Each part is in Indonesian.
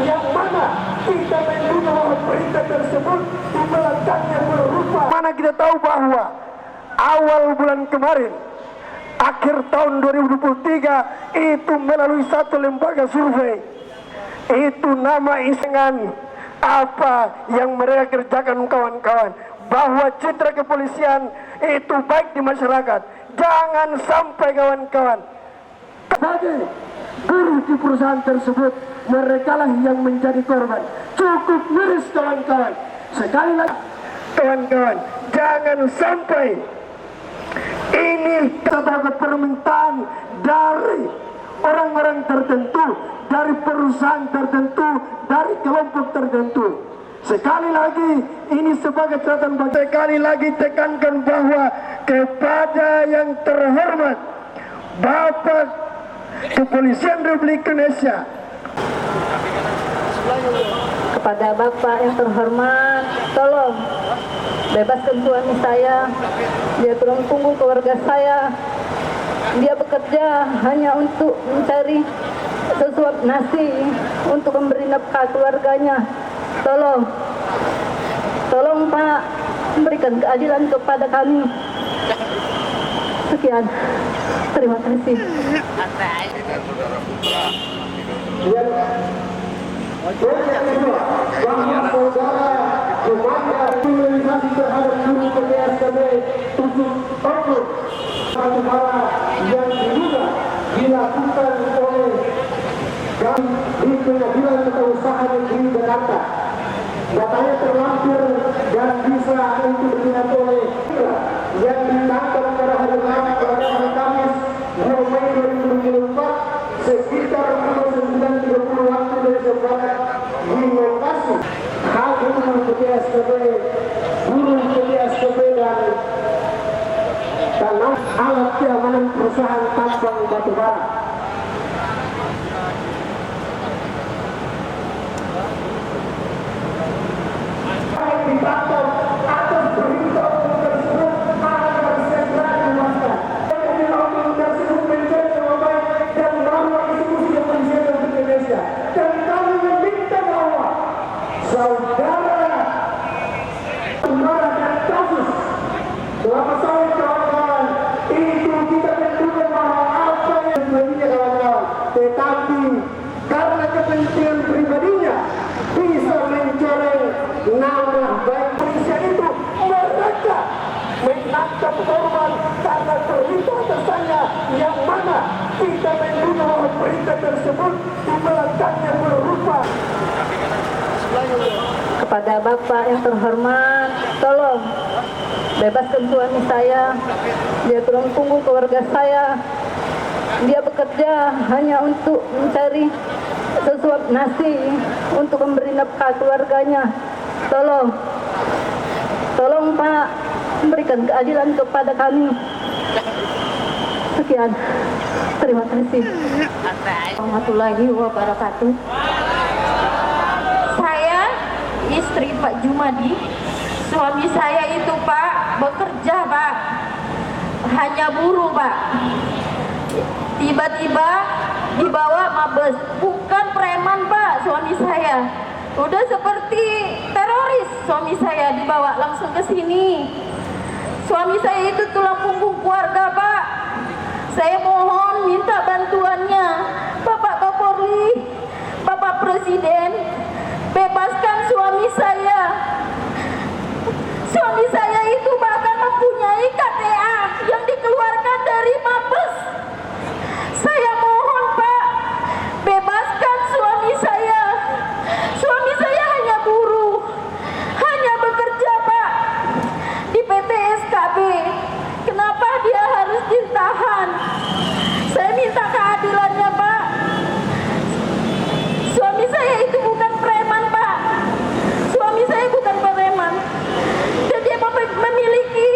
yang mana kita menduga bahwa berita tersebut di belakangnya berupa. Mana kita tahu bahwa awal bulan kemarin, akhir tahun 2023 itu melalui satu lembaga survei, itu nama isengan apa yang mereka kerjakan kawan-kawan, bahwa citra kepolisian itu baik di masyarakat. Jangan sampai kawan-kawan sebagai guru di perusahaan tersebut mereka lah yang menjadi korban. Cukup miris kawan-kawan. Sekali lagi kawan-kawan, jangan sampai ini terdapat permintaan dari orang-orang tertentu, dari perusahaan tertentu, dari kelompok tertentu. Sekali lagi ini sebagai catatan bagi, sekali lagi tekankan bahwa kepada yang terhormat Bapak Kepolisian Republik Indonesia, kepada Bapak yang terhormat, tolong bebaskan suami saya. Dia tulang punggung keluarga saya. Dia bekerja hanya untuk mencari sesuap nasi untuk memberi nafkah keluarganya. Tolong Pak, memberikan keadilan kepada kami. Sekian, terima kasih. kriminalisasi terhadap guru PTSKB 7 Oktober yang diduga dilakukan oleh di Pengadilan Tata Usaha Negeri Jakarta. Datanya terlampir dan bisa untuk dilihat oleh yang ditangkap pada hari Kamis 2 Mei 2024 sekitar pukul 9.30 waktu Indonesia Barat di lokasi hal guru PTSKB, dan tanah alat keamanan perusahaan tambang batubara. Dipantau atas berita tersebut agar segera dimaafkan. Yang tersebut menjadi nama baik dan nama institusi kepolisian Republik Indonesia. Dan kami meminta bahwa saudara dan kasus selama sore kawan-kawan itu kita menduga bahwa apa yang terjadi kawan-kawan, tetapi karena kepentingan pribadinya bisa mencoreng nama baik manusia itu, mereka menangkap korban karena berita atasnya yang mana kita menduga bahwa berita tersebut di belakangnya berupa. Kepada Bapak yang terhormat, tolong bebaskan suami saya. Dia tulang punggung keluarga saya. Dia bekerja hanya untuk mencari sesuap nasi untuk memberi nafkah keluarganya. Tolong Pak, memberikan keadilan kepada kami. Sekian, terima kasih. Warahmatullahi wabarakatuh. Saya istri Pak Jumadi. Suami saya itu Pak bekerja Pak, hanya buruh Pak. Tiba-tiba dibawa Mabes, bukan preman Pak. Suami saya udah seperti teroris. Suami saya dibawa langsung ke sini. Suami saya itu tulang punggung keluarga Pak. Saya mohon minta bantuannya Bapak Kapolri, Bapak Presiden, bebaskan suami saya. Suami saya itu bahkan mempunyai KTA yang dikeluarkan dari Mabes. Saya mohon Pak, bebaskan suami saya. Suami saya hanya buruh, hanya bekerja Pak di PT SKB. Kenapa dia harus ditahan? Saya minta keadilannya Pak. Suami saya itu bukan preman Pak. Suami saya bukan preman. Dan dia memiliki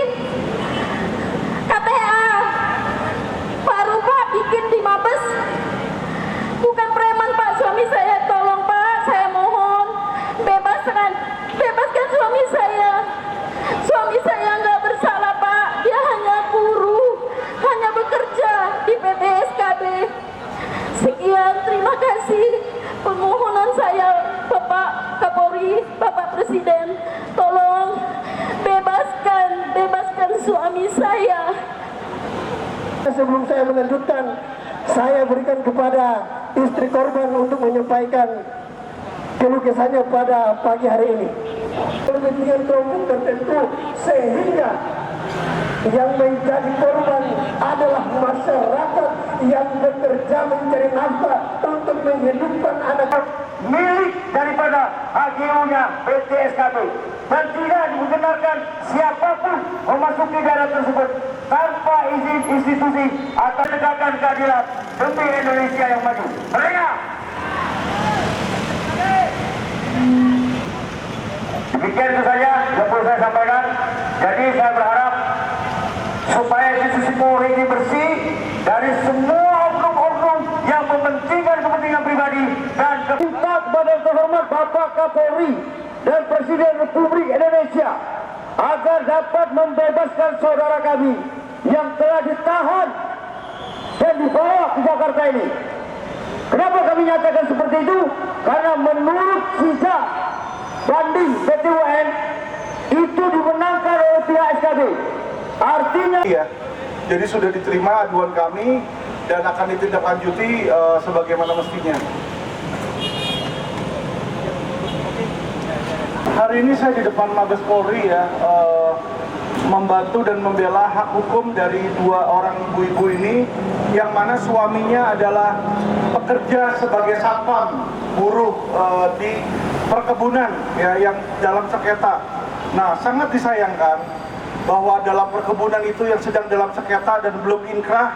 KTA baru Pak, bikin di Mabes. Bukan preman Pak. Suami saya, tolong Pak, saya mohon bebaskan suami saya. Suami saya nggak bersalah Pak. Dia hanya buruh, hanya bekerja di PT SKB. Sekian, terima kasih. permohonan saya, Bapak Kapolri, Bapak Presiden, tolong bebaskan suami saya. Sebelum saya melanjutkan, saya berikan kepada istri korban untuk menyampaikan keluh kesahnya pada pagi hari ini. Kepentingan kelompok tertentu sehingga yang menjadi korban adalah masyarakat yang bekerja mencari nafkah untuk menghidupkan anak milik daripada HGU-nya PT SKB, dan tidak dibenarkan siapapun memasuki daerah tersebut tanpa izin institusi atau tegakkan keadilan demi Indonesia yang maju. Mereka demikian itu saja yang perlu saya sampaikan. Jadi saya berharap supaya institusi Polri ini bersih dari semua oknum-oknum yang mementingkan kepentingan pribadi dan minta kepada terhormat Bapak Kapolri dan Presiden Republik Indonesia agar dapat membebaskan saudara kami yang telah ditahan dan dibawa ke Jakarta ini. Kenapa kami nyatakan seperti itu? Karena menurut sisa banding PT UN itu dimenangkan oleh pihak SKB. Artinya ya, jadi sudah diterima aduan kami dan akan ditindaklanjuti sebagaimana mestinya. Hari ini saya di depan Mabes Polri ya, membantu dan membela hak hukum dari dua orang ibu-ibu ini, yang mana suaminya adalah pekerja sebagai satpam buruh di perkebunan ya, yang dalam sengketa. Nah, sangat disayangkan bahwa dalam perkebunan itu yang sedang dalam sengketa dan belum inkrah,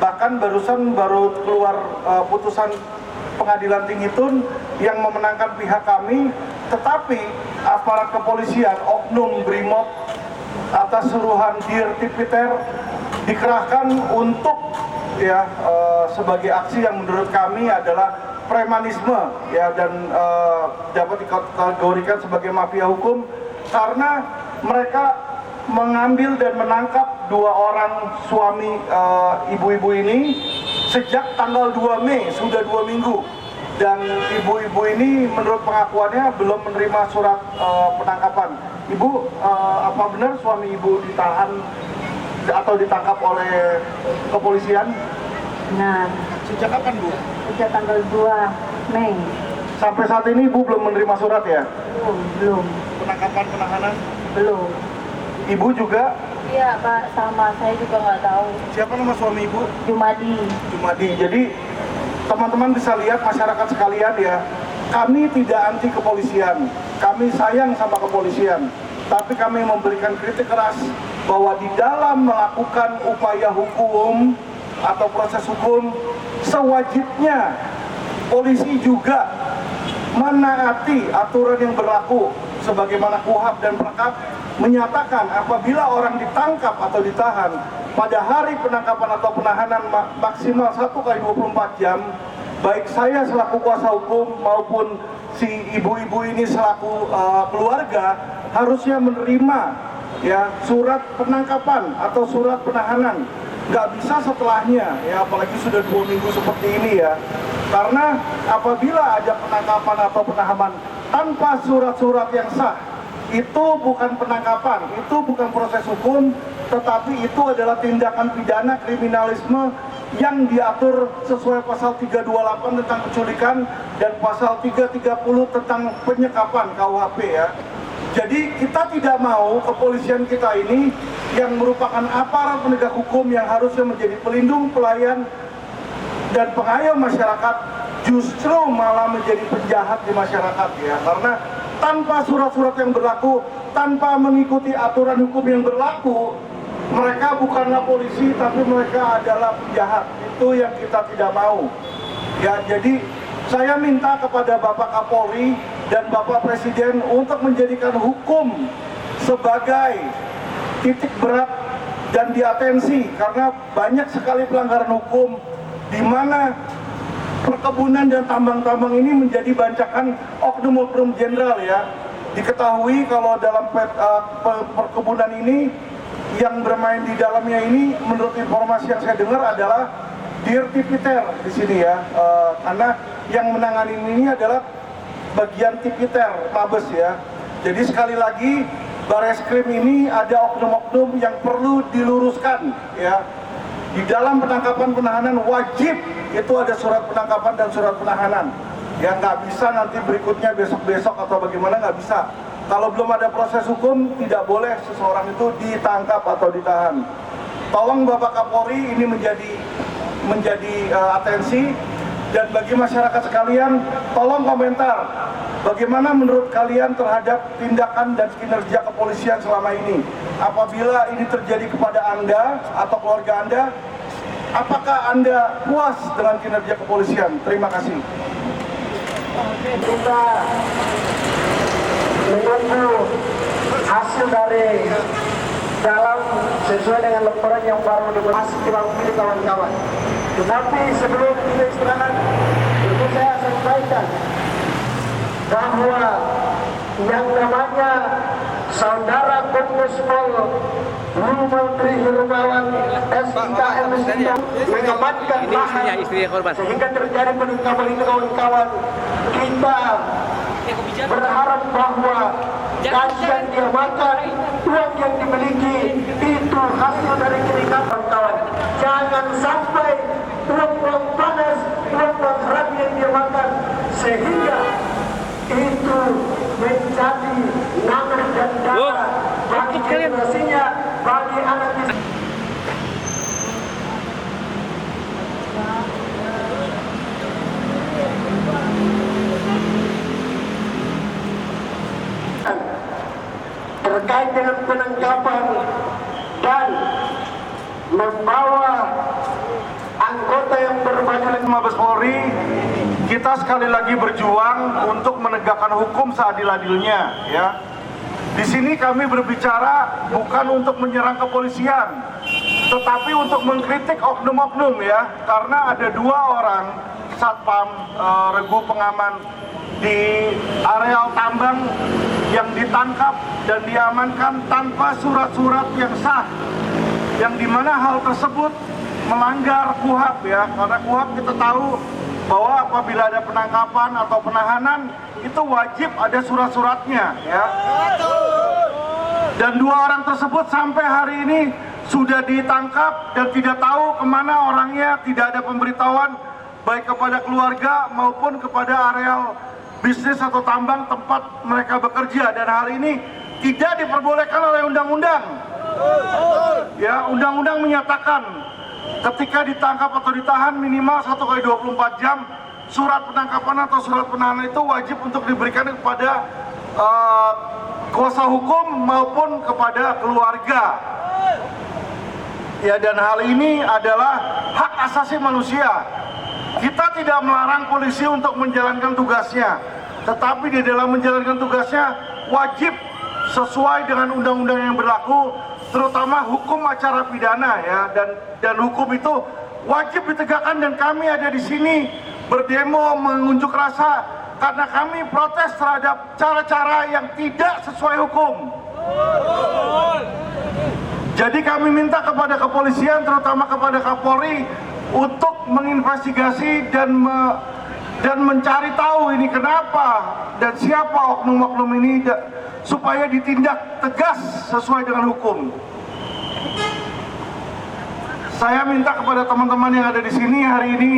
bahkan baru keluar putusan pengadilan tinggi Tun yang memenangkan pihak kami, tetapi aparat kepolisian oknum Brimob atas suruhan Dir Tipiter dikerahkan untuk ya sebagai aksi yang menurut kami adalah premanisme ya, dan dapat dikategorikan sebagai mafia hukum karena mereka mengambil dan menangkap dua orang suami ibu-ibu ini sejak tanggal 2 Mei, sudah 2 minggu, dan ibu-ibu ini menurut pengakuannya belum menerima surat penangkapan. Ibu, apa benar suami ibu ditahan atau ditangkap oleh kepolisian? Nah, Sejak kapan, Bu? sejak tanggal 2 Mei. Sampai saat ini Ibu belum menerima surat ya? Belum. Penangkapan, penahanan? Belum. Ibu juga? Iya Pak, sama saya juga nggak tahu. Siapa nama suami Ibu? Jumadi. Jumadi. Jadi teman-teman bisa lihat, masyarakat sekalian ya, kami tidak anti kepolisian, kami sayang sama kepolisian, tapi kami memberikan kritik keras bahwa di dalam melakukan upaya hukum atau proses hukum, sewajibnya polisi juga menaati aturan yang berlaku sebagaimana KUHP dan Perkap menyatakan apabila orang ditangkap atau ditahan pada hari penangkapan atau penahanan maksimal 1x24 jam, baik saya selaku kuasa hukum maupun si ibu-ibu ini selaku keluarga harusnya menerima ya surat penangkapan atau surat penahanan. Nggak bisa setelahnya ya, apalagi sudah 2 minggu seperti ini ya, karena apabila ada penangkapan atau penahanan tanpa surat-surat yang sah, itu bukan penangkapan, itu bukan proses hukum, tetapi itu adalah tindakan pidana kriminalisme yang diatur sesuai pasal 328 tentang penculikan dan pasal 330 tentang penyekapan KUHP ya. Jadi kita tidak mau kepolisian kita ini yang merupakan aparat penegak hukum yang harusnya menjadi pelindung, pelayan, dan pengayom masyarakat justru malah menjadi penjahat di masyarakat ya. Karena tanpa surat-surat yang berlaku, tanpa mengikuti aturan hukum yang berlaku, mereka bukanlah polisi tapi mereka adalah penjahat. Itu yang kita tidak mau. Ya, jadi saya minta kepada Bapak Kapolri dan Bapak Presiden untuk menjadikan hukum sebagai titik berat dan diatensi, karena banyak sekali pelanggaran hukum di mana perkebunan dan tambang-tambang ini menjadi bancakan oknum-oknum jenderal ya. Diketahui kalau dalam perkebunan ini yang bermain di dalamnya ini menurut informasi yang saya dengar adalah Dirtipiter di sini ya, karena yang menangani ini adalah bagian Tipiter Mabes ya. Jadi sekali lagi Bareskrim ini ada oknum-oknum yang perlu diluruskan ya. Di dalam penangkapan penahanan wajib itu ada surat penangkapan dan surat penahanan. Ya nggak bisa nanti berikutnya besok-besok atau bagaimana, nggak bisa. Kalau belum ada proses hukum tidak boleh seseorang itu ditangkap atau ditahan. Tolong Bapak Kapolri ini menjadi atensi, dan bagi masyarakat sekalian tolong komentar bagaimana menurut kalian terhadap tindakan dan kinerja kepolisian selama ini. Apabila ini terjadi kepada Anda atau keluarga Anda, apakah Anda puas dengan kinerja kepolisian? Terima kasih. Kita menunggu hasil dari dalam sesuai dengan laporan yang baru masih diwakili kawan-kawan. Tetapi sebelum kita istirahat, itu saya sampaikan bahwa yang namanya Saudara Kombes Pol Menteri Hermawan SIKM mengamankan lahan sehingga terjadi penangkapan itu kawan-kawan. Kita berharap bahwa gaji yang dia makan, uang yang dimiliki itu hasil dari keringat kawan-kawan. Jangan sampai uang-uang panas, uang-uang haram yang dia makan sehingga itu menjadi nanah dan darah bagi generasinya, bagi anak kita. Terkait dengan penangkapan dan membawa anggota yang berbaju Mabes Polri, kita sekali lagi berjuang untuk menegakkan hukum seadil-adilnya ya. Di sini kami berbicara bukan untuk menyerang kepolisian, tetapi untuk mengkritik oknum-oknum ya, karena ada 2 orang satpam regu pengaman di areal tambang yang ditangkap dan diamankan tanpa surat-surat yang sah, yang dimana hal tersebut melanggar KUHAP ya, karena KUHAP kita tahu bahwa apabila ada penangkapan atau penahanan itu wajib ada surat-suratnya ya. Dan 2 orang tersebut sampai hari ini sudah ditangkap dan tidak tahu kemana orangnya, tidak ada pemberitahuan baik kepada keluarga maupun kepada areal bisnis atau tambang tempat mereka bekerja, dan hal ini tidak diperbolehkan oleh undang-undang. Ya, undang-undang menyatakan ketika ditangkap atau ditahan minimal 1 kali 24 jam, surat penangkapan atau surat penahanan itu wajib untuk diberikan kepada kuasa hukum maupun kepada keluarga. Ya, dan hal ini adalah hak asasi manusia. Kita tidak melarang polisi untuk menjalankan tugasnya, tetapi di dalam menjalankan tugasnya wajib sesuai dengan undang-undang yang berlaku, terutama hukum acara pidana ya, dan hukum itu wajib ditegakkan. Dan kami ada di sini berdemo mengunjuk rasa karena kami protes terhadap cara-cara yang tidak sesuai hukum. Jadi kami minta kepada kepolisian, terutama kepada Kapolri, untuk menginvestigasi dan mencari tahu ini kenapa dan siapa oknum-oknum ini, supaya ditindak tegas sesuai dengan hukum. Saya minta kepada teman-teman yang ada di sini hari ini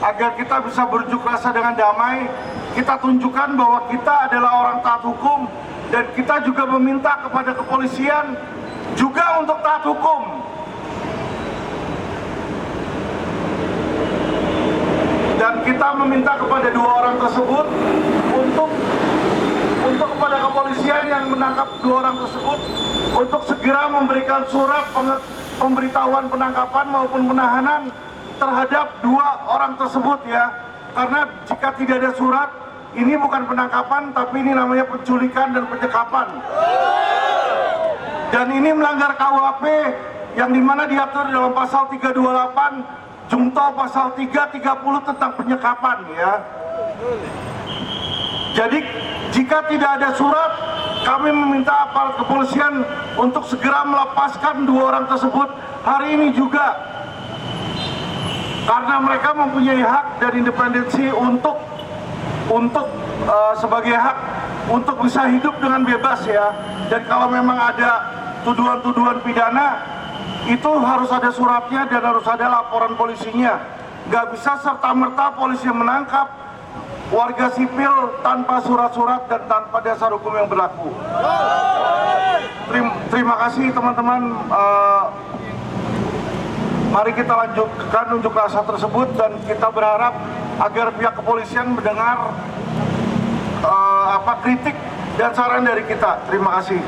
agar kita bisa berunjuk rasa dengan damai. Kita tunjukkan bahwa kita adalah orang taat hukum, dan kita juga meminta kepada kepolisian juga untuk taat hukum. Dan kita meminta kepada 2 orang tersebut untuk kepada kepolisian yang menangkap 2 orang tersebut untuk segera memberikan surat pemberitahuan penangkapan maupun penahanan terhadap 2 orang tersebut ya. Karena jika tidak ada surat, ini bukan penangkapan tapi ini namanya penculikan dan penyekapan. Dan ini melanggar KUHP yang dimana diatur dalam pasal 328 Junto pasal 330 tentang penyekapan ya. Jadi jika tidak ada surat, kami meminta aparat kepolisian untuk segera melepaskan 2 orang tersebut hari ini juga. karena mereka mempunyai hak dan independensi untuk sebagai hak untuk bisa hidup dengan bebas ya. Dan kalau memang ada tuduhan-tuduhan pidana, itu harus ada suratnya dan harus ada laporan polisinya. Nggak bisa serta-merta polisi menangkap warga sipil tanpa surat-surat dan tanpa dasar hukum yang berlaku. Terima kasih teman-teman. Mari kita lanjutkan unjuk rasa tersebut dan kita berharap agar pihak kepolisian mendengar kritik dan saran dari kita. Terima kasih.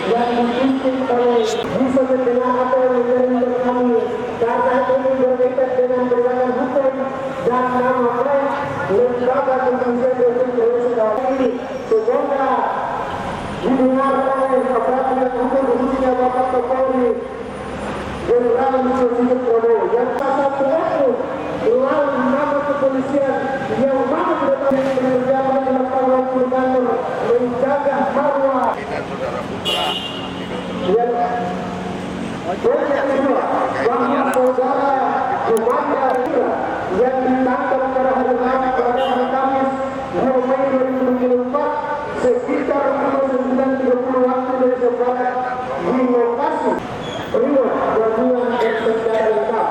yang dipimpin oleh bisa mendengar apa yang menjadi kami, karena ini berkaitan dengan penegakan hukum dan nama baik lembaga kepolisian Republik ini. Semoga didengar oleh perhatian hukum khususnya Bapak Kapolri Jenderal Sigit Prabowo yang pasal pelaku melalui nama kepolisian yang mana kita menjaga melakukan kantor menjaga marwah yang kedua bahwa saudara Jumanda yang ditangkap pada hari Kamis 2 Mei 2024 sekitar pukul 9.30 waktu Indonesia Barat di lokasi Rio Gabungan dan Saudara Lengkap.